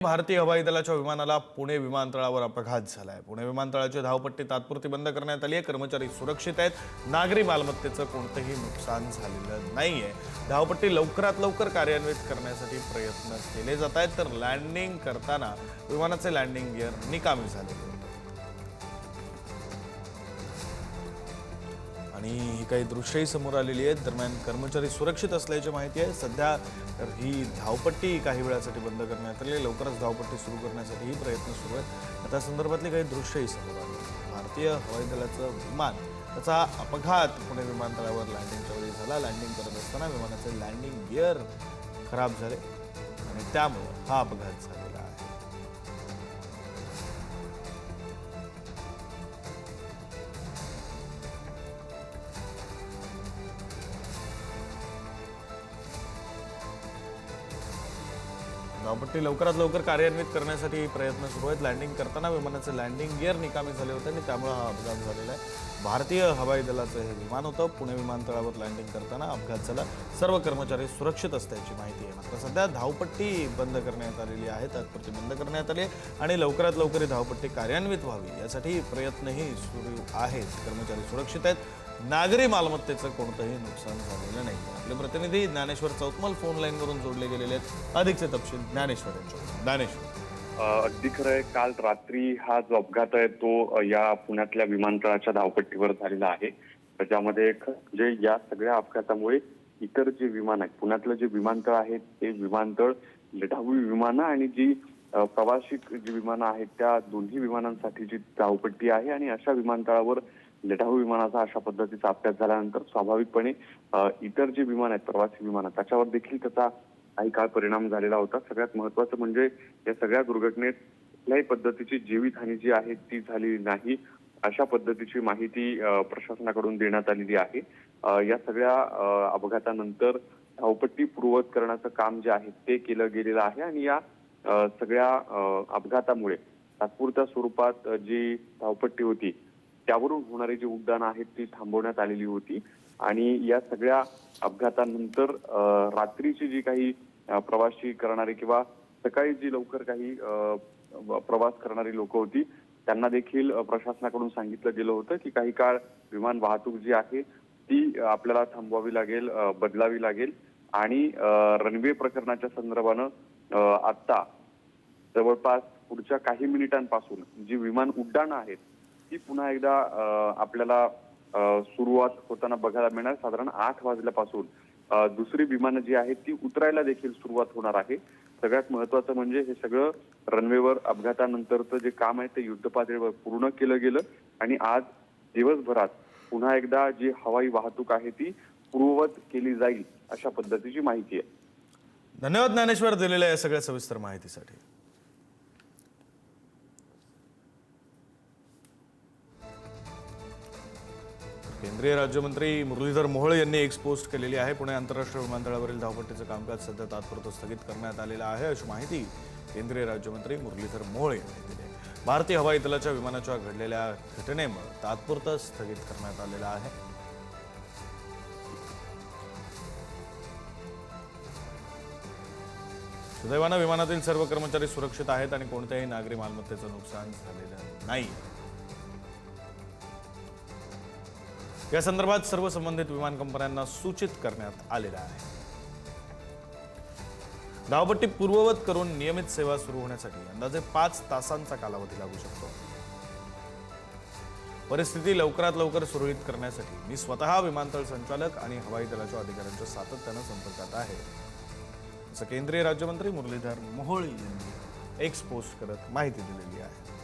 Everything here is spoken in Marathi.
भारतीय हवाई दलाच्या विमानाला पुणे विमानतळावर अपघात झालाय। पुणे विमानतळाची धावपट्टी तात्पुरती बंद करण्यात आली आहे। कर्मचारी सुरक्षित आहेत। नागरी मालमत्तेचं कोणतेही नुकसान झालेलं नाहीये। धावपट्टी लवकरात लवकर कार्यान्वित करण्यासाठी प्रयत्न केले जात आहेत, तर लँडिंग करताना विमानाचे लँडिंग गिअर निकामी झाले आणि ही काही दृश्यही समोर आलेली आहेत। दरम्यान कर्मचारी सुरक्षित असल्याची माहिती आहे। सध्या तर ही धावपट्टी काही वेळासाठी बंद करण्यात आली, लवकरच धावपट्टी सुरू करण्यासाठीही प्रयत्न सुरू आहेत। आता संदर्भातली काही दृश्यही समोर आली। भारतीय हवाई दलाचं विमान त्याचा अपघात पुणे विमानतळावर लँडिंगच्या वेळी झाला। लँडिंग करत असताना विमानाचे लँडिंग गिअर खराब झाले आणि त्यामुळे हा अपघात झालेला आहे। धावपट्टी लवकरात लवकर कार्यान्वित करण्यासाठी प्रयत्न सुरू आहेत। लँडिंग करताना विमानाचे लँडिंग गिअर निकामी झाले होते आणि त्यामुळे हा अपघात झालेला आहे। भारतीय हवाई दलाचं हे विमान होतं। पुणे विमानतळावर लँडिंग करताना अपघात झाला। सर्व कर्मचारी सुरक्षित असल्याची माहिती आहे। मात्र सध्या धावपट्टी बंद करण्यात आलेली आहे, तात्पुरती बंद करण्यात आली आणि लवकरात लवकर धावपट्टी कार्यान्वित व्हावी यासाठी प्रयत्नही सुरू आहेत। कर्मचारी सुरक्षित आहेत। नागरी मालमत्तेचं कोणतंही नुकसान झालेलं नाही। आपले प्रतिनिधी ज्ञानेश्वर चौतमल फोन लाईनवरून जोडले गेलेले आहेत। अधिकचे तपशील ज्ञानेश्वर यांच्याकडून। ज्ञानेश्वर, अगदी खरं आहे। काल रात्री हा जो अपघात आहे तो या पुण्यातल्या विमानतळाच्या धावपट्टीवर झालेला आहे। त्याच्यामध्ये म्हणजे या सगळ्या अपघातामुळे इतर जे विमान आहेत, पुण्यातलं जे विमानतळ आहे ते विमानतळ लढाऊ विमानं आणि जी प्रवासी जी विमानं आहेत त्या दोन्ही विमानांसाठी जी धावपट्टी आहे आणि अशा विमानतळावर लढाऊ विमानाचा अशा पद्धतीचा अपघात झाल्यानंतर स्वाभाविकपणे इतर जे विमान आहेत, प्रवासी विमानं, त्याच्यावर देखील त्याचा काही काळ परिणाम झालेला होता। सगळ्यात महत्त्वाचं म्हणजे या सगळ्या दुर्घटनेत कुठल्याही पद्धतीची जीवितहानी जी आहे ती झाली नाही, अशा पद्धतीची माहिती प्रशासनाकडून देण्यात आलेली आहे। या सगळ्या अपघातानंतर धावपट्टी पूर्ववत करण्याचं काम जे आहे ते केलं गेलेलं आहे आणि या सगळ्या अपघातामुळे तात्पुरत्या स्वरूपात जी धावपट्टी होती त्यावरून होणारी जी उड्डाणं आहेत ती थांबवण्यात आलेली होती आणि या सगळ्या अपघातानंतर रात्रीची जी काही प्रवासी करणारी किंवा सकाळी जी लवकर काही प्रवास करणारी लोक होती त्यांना देखील प्रशासनाकडून सांगितलं गेलं होतं की काही काळ विमान वाहतूक जी आहे ती आपल्याला थांबवावी लागेल, बदलावी लागेल आणि रनवे प्रकरणाच्या संदर्भानं आता जवळपास पुढच्या काही मिनिटांपासून जी विमान उड्डाणं आहेत ती पुन्हा एकदा आपल्याला सुरुवात होताना बघायला मिळणार। साधारण 8 वाजल्यापासून दुसरी विमानं जी आहेत ती उतरायला देखील सुरुवात होणार आहे। सगळ्यात महत्त्वाचं म्हणजे हे सगळं रनवेवर अपघातानंतरचं जे काम आहे ते युद्धपातळीवर पूर्ण केलं गेलं आणि आज दिवसभरात पुन्हा एकदा जी हवाई वाहतूक आहे ती पूर्ववत केली जाईल अशा पद्धतीची माहिती आहे। धन्यवाद ज्ञानेश्वर दिलेल्या या सगळ्या सविस्तर माहितीसाठी। केंद्रीय राज्यमंत्री मुरलीधर मोहोळ यांनी एक पोस्ट केलेली आहे। पुणे आंतरराष्ट्रीय विमानतळावरील धावपट्टीचं कामकाज सध्या तात्पुरतं स्थगित करण्यात आलेलं आहे, अशी माहिती केंद्रीय राज्यमंत्री मुरलीधर मोहोळ यांनी दिली आहे। भारतीय हवाई दलाच्या विमानाच्या घडलेल्या घटनेमुळे तात्पुरतं स्थगित करण्यात आलेलं आहे। सुदैवानं विमानातील सर्व कर्मचारी सुरक्षित आहेत आणि कोणत्याही नागरी मालमत्तेचं नुकसान झालेलं नाही। या संदर्भात सर्व संबंधित विमान कंपन्यांना सूचित करण्यात आलेलं आहे। धावपट्टी पूर्ववत करून नियमित सेवा सुरू होण्यासाठी अंदाजे 5 तासांचा कालावधी लागू शकतो। परिस्थिती लवकरात लवकर सुरळीत करण्यासाठी मी स्वतः विमानतळ संचालक आणि हवाई दलाच्या अधिकाऱ्यांच्या सातत्यानं संपर्कात आहे, असं केंद्रीय राज्यमंत्री मुरलीधर मोहोळ यांनी एक पोस्ट करत माहिती दिलेली आहे।